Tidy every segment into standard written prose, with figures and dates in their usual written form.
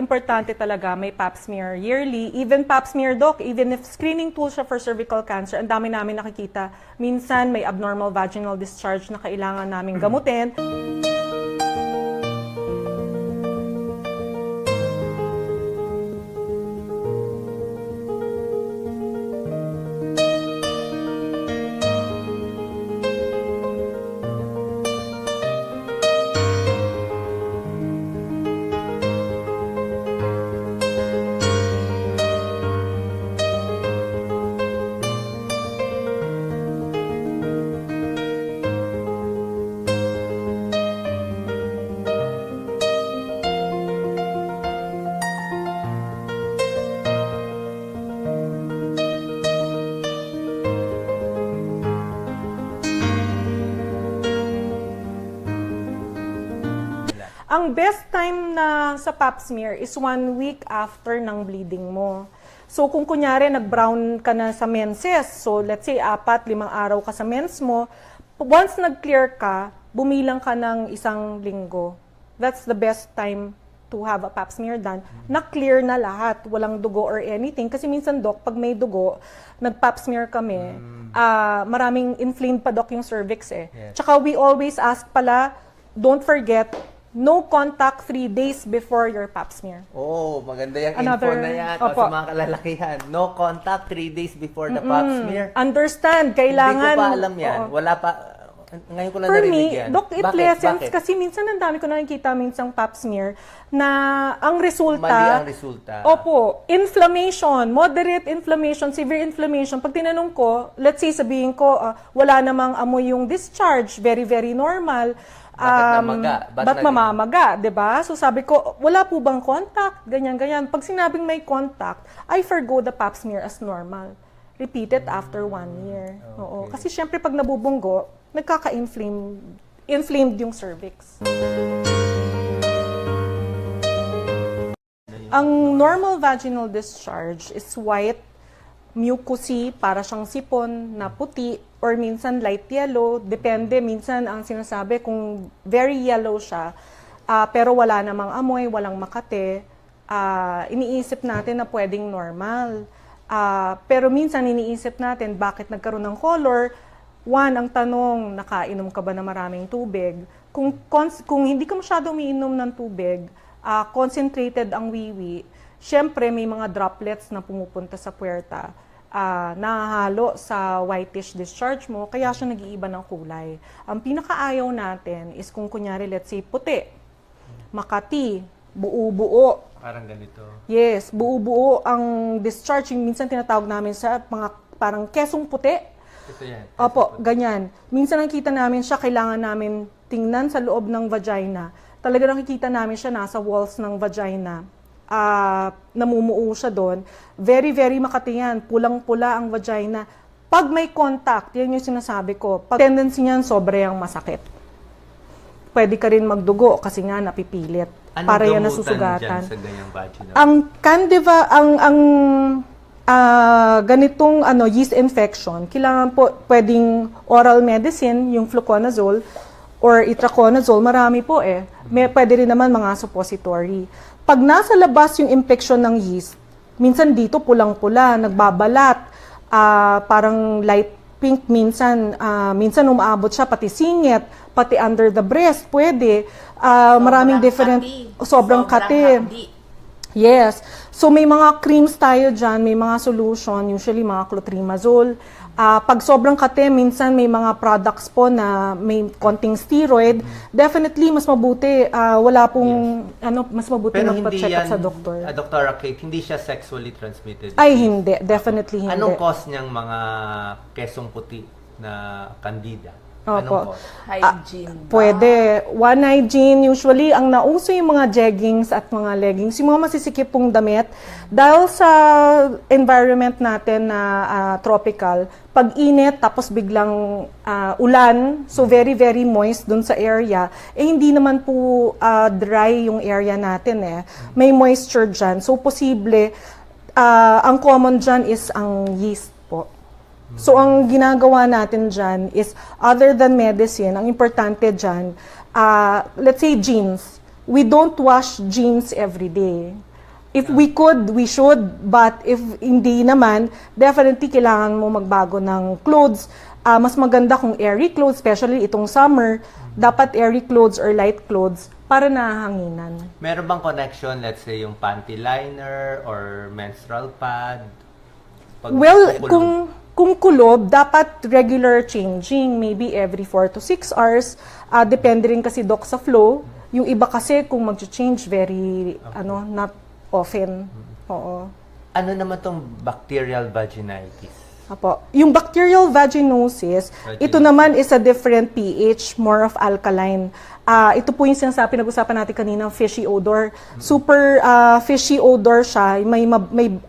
importante talaga may pap smear yearly. Even pap smear, Doc, even if screening tool siya for cervical cancer, ang dami namin nakikita. Minsan may abnormal vaginal discharge na kailangan namin gamutin. Ang best time na sa pap smear is 1 week after ng bleeding mo. So kung kunyari nag-brown ka na sa menses, so let's say 4-5 araw ka sa mens mo, once nag-clear ka, bumilang ka ng 1 linggo. That's the best time to have a pap smear done. Na-clear na lahat, walang dugo or anything. Kasi minsan, Doc, pag may dugo, nag-pap smear kami, maraming inflamed pa, Doc, yung cervix eh. Yes. Tsaka we always ask pala, don't forget, no contact 3 days before your pap smear. Oh, maganda yung Another- info na yan. Opo. Sa mga kalalakihan. No contact 3 days before the pap smear. Understand, kailangan... Hindi ko pa alam yan. Oo. Wala pa. Ngayon ko lang For narinig me, yan. Doc, it Bakit? lessens Bakit? kasi minsan ang dami ko nakikita minsang pap smear na ang resulta... Mali ang resulta. Opo, inflammation, moderate inflammation, severe inflammation. Pag tinanong ko, let's say sabihin ko, wala namang amoy yung discharge, very, very normal. Bakit namaga? Ba't mamamaga, di ba? So sabi ko, wala po bang contact? Ganyan, ganyan. Pag sinabing may contact, I forgo the pap smear as normal. Repeat it after 1 year. Oo. Kasi syempre pag nabubunggo, inflamed yung cervix. Ang normal vaginal discharge is white, mucousy, para siyang sipon na puti, or minsan light yellow. Depende, minsan ang sinasabi kung very yellow siya, pero wala namang amoy, walang makate, iniisip natin na pwedeng normal. Pero minsan iniisip natin bakit nagkaroon ng color. One, ang tanong, nakainom ka ba na maraming tubig? Kung hindi ka masyado umiinom ng tubig, concentrated ang wiwi, syempre may mga droplets na pumupunta sa puwerta, nahahalo sa whitish discharge mo, kaya siya nag-iiba ng kulay. Ang pinakaayaw natin is kung kunyari, let's say, puti, makati, buo-buo. Parang ganito. Yes, buo-buo ang discharge. Yung minsan tinatawag namin sa mga parang kesong puti. Ito yan. Opo, ganyan. Minsan nakikita namin siya, kailangan namin tingnan sa loob ng vagina. Talaga nakikita namin siya nasa walls ng vagina. Namumuo siya doon. Very, very makati yan. Pulang-pula ang vagina. Pag may contact, yan yung sinasabi ko. Pag tendency niyan, sobrang masakit. Pwede ka rin magdugo kasi nga napipilit. Anong para yan gamutan nasusugatan. dyan sa ganyang vagina? Ang Candida, ganitong yeast infection, kailangan po pwedeng oral medicine, yung fluconazole or itraconazole, marami po eh. Pwede rin naman mga suppository. Pag nasa labas yung infection ng yeast, minsan dito pulang-pula, nagbabalat, parang light pink, minsan umaabot siya pati singit, pati under the breast, pwede. Maraming different, sobrang kati. Yes. So may mga creams tayo dyan, may mga solution, usually mga clotrimazole. Pag sobrang kate, minsan may mga products po na may konting steroid. Definitely, mas mabuti, mas mabuti Pero hindi magpa-check yan, up sa doktor. Dr. Kate, hindi siya sexually transmitted. Ay, hindi. Definitely hindi. Anong cause niyang mga kesong puti na candida? Opo. Anong cause? Hygiene ba? Pwede. One hygiene, usually, ang nauso yung mga jeggings at mga leggings, yung mga masisikip pong damit. Dahil sa environment natin na tropical, pag init, tapos biglang ulan, so very, very moist dun sa area, hindi naman po dry yung area natin eh. May moisture dyan. So, posible, ang common dyan is ang yeast po. So, ang ginagawa natin dyan is, other than medicine, ang importante dyan, let's say jeans. We don't wash jeans every day. If we could, we should. But if hindi naman, definitely kailangan mo magbago ng clothes. Mas maganda kung airy clothes, especially itong summer. Dapat airy clothes or light clothes para nahanginan. Meron bang connection, let's say, yung panty liner or menstrual pad? Well, kung kulob, dapat regular changing, maybe every 4 to 6 hours. Depende rin kasi doc sa flow. Yung iba kasi kung mag-change very, not often. Oo. Ano naman tong bacterial vaginitis? Apo. Yung bacterial vaginosis, ito naman is a different pH, more of alkaline. Ito po yung sinasabi, pinag-usapan natin kanina, fishy odor. Super fishy odor siya, may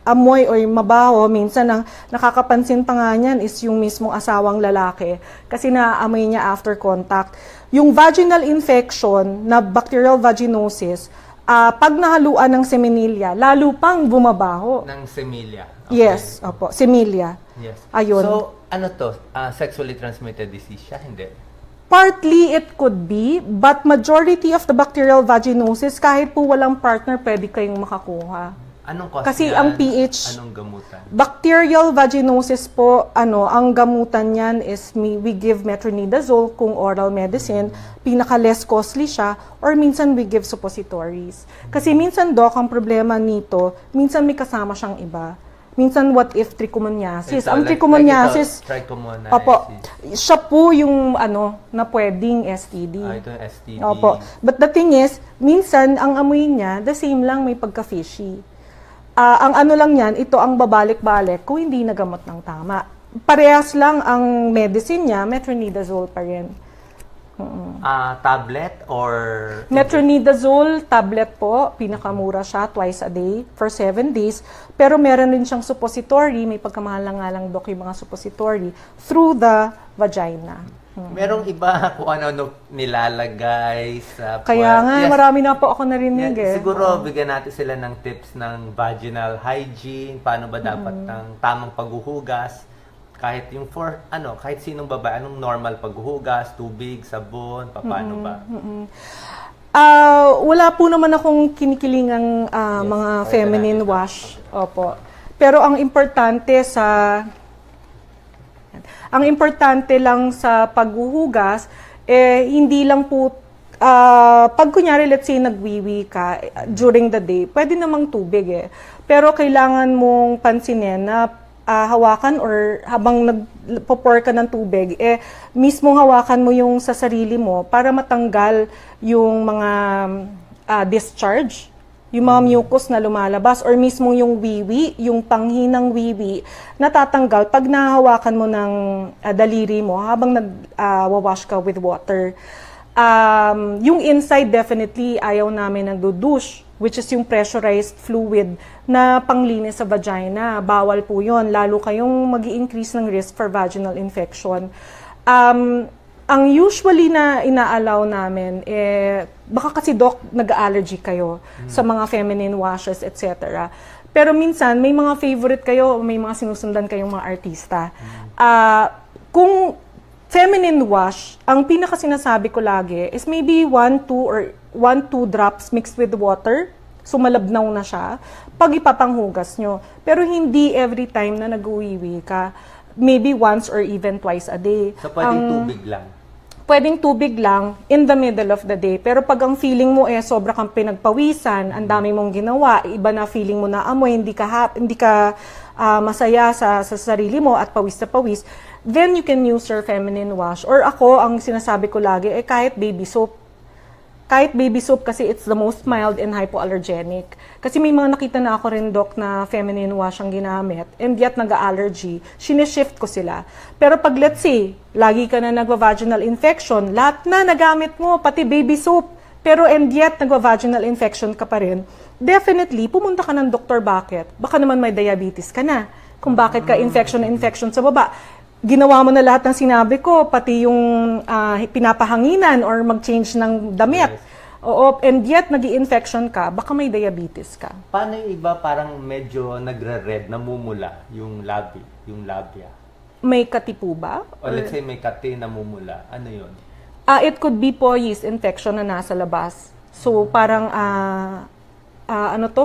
amoy or mabaho. Minsan, ang nakakapansin pa nga niyan is yung mismong asawang lalaki kasi naaamoy niya after contact. Yung vaginal infection na bacterial vaginosis, pag nahaluan ng semilia, lalo pang bumabaho. Ng semilia. Okay. Yes, opo, semilia. Yes. Ayun. So, ano to? Sexually transmitted disease siya? Hindi. Partly it could be, but majority of the bacterial vaginosis, kahit po walang partner, pwede kayong makakuha. Anong cause Kasi niyan? ang pH, Anong gamutan? bacterial vaginosis po, ang gamutan niyan is we give metronidazole kung oral medicine, pinaka less costly siya, or minsan we give suppositories. Kasi minsan, doc, ang problema nito, minsan may kasama siyang iba. Minsan, what if trichomoniasis? Ang trichomoniasis, trichomoniasis. opo, siya po yung na pwedeng STD. Ito yung STD. Opo. But the thing is, minsan, ang amoy niya, the same lang, may pagka-fishy. Ang lang yan, ito ang babalik-balik kung hindi nagamot ng tama. Parehas lang ang medicine niya, metronidazole pa rin. Tablet or... Metronidazole tablet po, pinakamura siya, twice a day for 7 days. Pero meron rin siyang suppository, may pagkamahal lang nga lang doc yung mga suppository, through the vagina. Merong iba kung ano nilalagay sa... Kaya nga, Yes. marami na po ako narinig Siguro, bigyan natin sila ng tips ng vaginal hygiene, paano ba dapat ng tamang paghuhugas, kahit yung kahit sinong babae, anong normal paghuhugas, tubig, sabon, paano ba? Wala po naman akong kinikilingang mga feminine wash. Opo. Pero ang importante lang sa paghuhugas, hindi lang po, pag kunyari, let's say, nagwiwi ka during the day, pwede namang tubig Pero kailangan mong pansinin na hawakan or habang nagpo-pour ka ng tubig, mismong hawakan mo yung sa sarili mo para matanggal yung mga discharge, yung mga mucus na lumalabas, or mismong yung wiwi, yung panghinang wiwi, natatanggal pag nahawakan mo ng daliri mo habang nag-wash ka with water. Yung inside, definitely, ayaw namin nagdo-douche, which is yung pressurized fluid na panglinis sa vagina. Bawal po yun, lalo kayong mag-i-increase ng risk for vaginal infection. Ang usually na ina-allow namin, baka kasi doc, nag-allergy kayo sa mga feminine washes, etc. Pero minsan, may mga favorite kayo, may mga sinusundan kayong mga artista. Kung feminine wash, ang pinaka-sinasabi ko lagi is maybe 1-2 drops mixed with water. So, malabnaw na siya. Pag ipapanghugas nyo. Pero hindi every time na nag-uwiwi ka. Maybe once or even twice a day. So, pwedeng tubig lang? Pwedeng tubig lang in the middle of the day. Pero pag ang feeling mo sobra kang pinagpawisan, ang dami mong ginawa, iba na feeling mo na amoy, hindi ka masaya sa sarili mo at pawis na pawis, then you can use your feminine wash. Or ako, ang sinasabi ko lagi, kahit baby soap. Kahit baby soap kasi it's the most mild and hypoallergenic. Kasi may mga nakita na ako rin, doc, na feminine wash ang ginamit and yet nag-allergy. Shinishift ko sila. Pero pag let's say, lagi ka na nagva-vaginal infection, lahat na nagamit mo, pati baby soap, pero and yet nagva-vaginal infection ka pa rin, definitely, pumunta ka ng doktor. Bakit? Baka naman may diabetes ka na. Kung bakit ka infection sa baba. Ginawa mo na lahat ng sinabi ko, pati yung pinapahanginan or mag-change ng damit. Yes. Oo, and yet nag-i-infection ka, baka may diabetes ka. Paano yung iba parang medyo nagre-red, namumula yung labia? May katipo ba? O let's say may kati namumula. Ano yun? It could be po yeast infection na nasa labas. So parang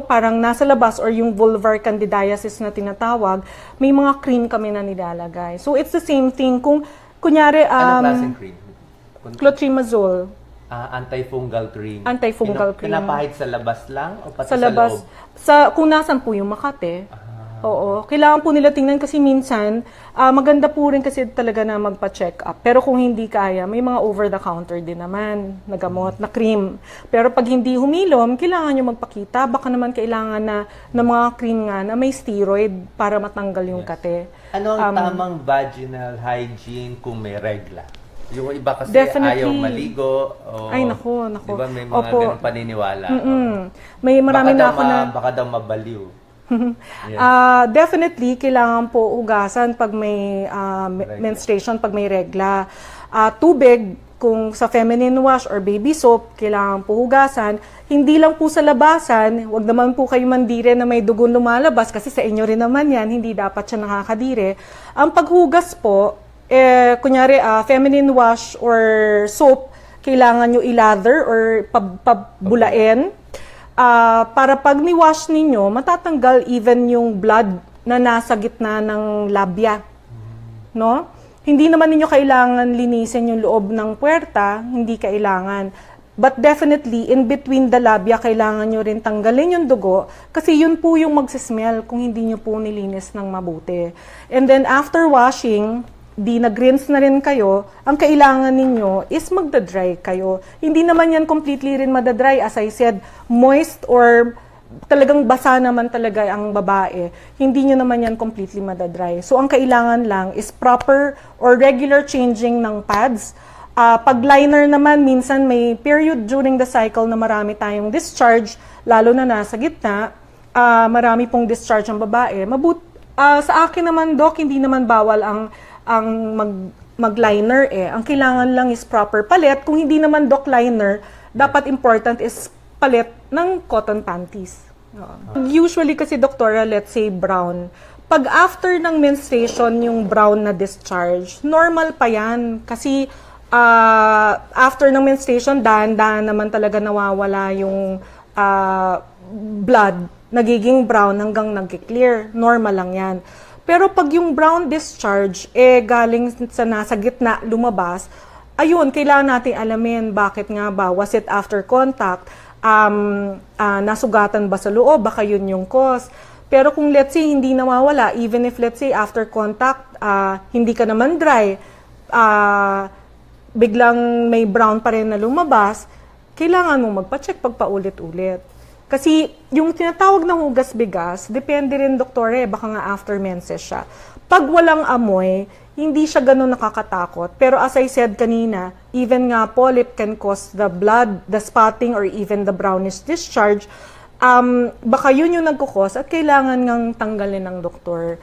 parang nasa labas or yung vulvar candidiasis na tinatawag, may mga cream kami na nilalagay. So it's the same thing kung kunyari Anong klaseng cream? clotrimazole. Antifungal cream. Antifungal cream. Pinapahid sa labas lang o pati Sa labas, loob? kung nasan po yung Makate. Oo, kailangan po nila tingnan kasi minsan, maganda po rin kasi talaga na magpa-check up. Pero kung hindi kaya, may mga over-the-counter din naman na gamot, na cream. Pero pag hindi humilom, kailangan nyo magpakita. Baka naman kailangan na ng mga cream nga na may steroid para matanggal yung kate. Ano ang tamang vaginal hygiene kung may regla? Yung iba kasi Definitely. ayaw maligo. Ay, naku. Di ba may mga Opo. ganong paniniwala? May marami na ako na... Baka daw mabaliw. Yes. Definitely, kailangan po hugasan pag may menstruation, pag may regla. Tubig, kung sa feminine wash or baby soap, kailangan po hugasan. Hindi lang po sa labasan, wag naman po kayo mandire na may dugon lumalabas kasi sa inyo rin naman yan, hindi dapat siya nakakadire. Ang paghugas po, kunyari feminine wash or soap, kailangan nyo i-lather or pabulain. Para pag ni-wash ninyo, matatanggal even yung blood na nasa gitna ng labia. No? Hindi naman ninyo kailangan linisin yung loob ng puwerta, hindi kailangan. But definitely, in between the labia, kailangan nyo rin tanggalin yung dugo kasi yun po yung magsismell kung hindi nyo po nilinis ng mabuti. And then after washing, di nag-rinse na rin kayo, ang kailangan ninyo is magda-dry kayo. Hindi naman yan completely rin madadry. As I said, moist or talagang basa naman talaga ang babae. Hindi nyo naman yan completely madadry. So, ang kailangan lang is proper or regular changing ng pads. Pag liner naman, minsan may period during the cycle na marami tayong discharge, lalo na nasa gitna, marami pong discharge ang babae. Sa akin naman, Doc, hindi naman bawal ang mag-liner Ang kailangan lang is proper palit. Kung hindi naman doc liner, dapat important is palit ng cotton panties. Usually kasi doktora, let's say brown. Pag after ng menstruation yung brown na discharge, normal pa yan. Kasi after ng menstruation, dahan-dahan naman talaga nawawala yung blood. Nagiging brown hanggang nag-clear. Normal lang yan. Pero pag yung brown discharge, galing sa nasa gitna, lumabas, ayun, kailangan natin alamin bakit nga ba, was it after contact, nasugatan ba sa loob, baka yun yung cause. Pero kung let's say hindi nawawala, even if let's say after contact, hindi ka naman dry, biglang may brown pa rin na lumabas, kailangan mo magpa-check pagpaulit-ulit. Kasi yung tinatawag na hugas bigas, depende rin doktore, baka nga after menses siya. Pag walang amoy, hindi siya ganun nakakatakot. Pero as I said kanina, even nga polyp can cause the blood, the spotting, or even the brownish discharge. Baka yun yung nagkukos at kailangan ngang tanggalin ng doktor.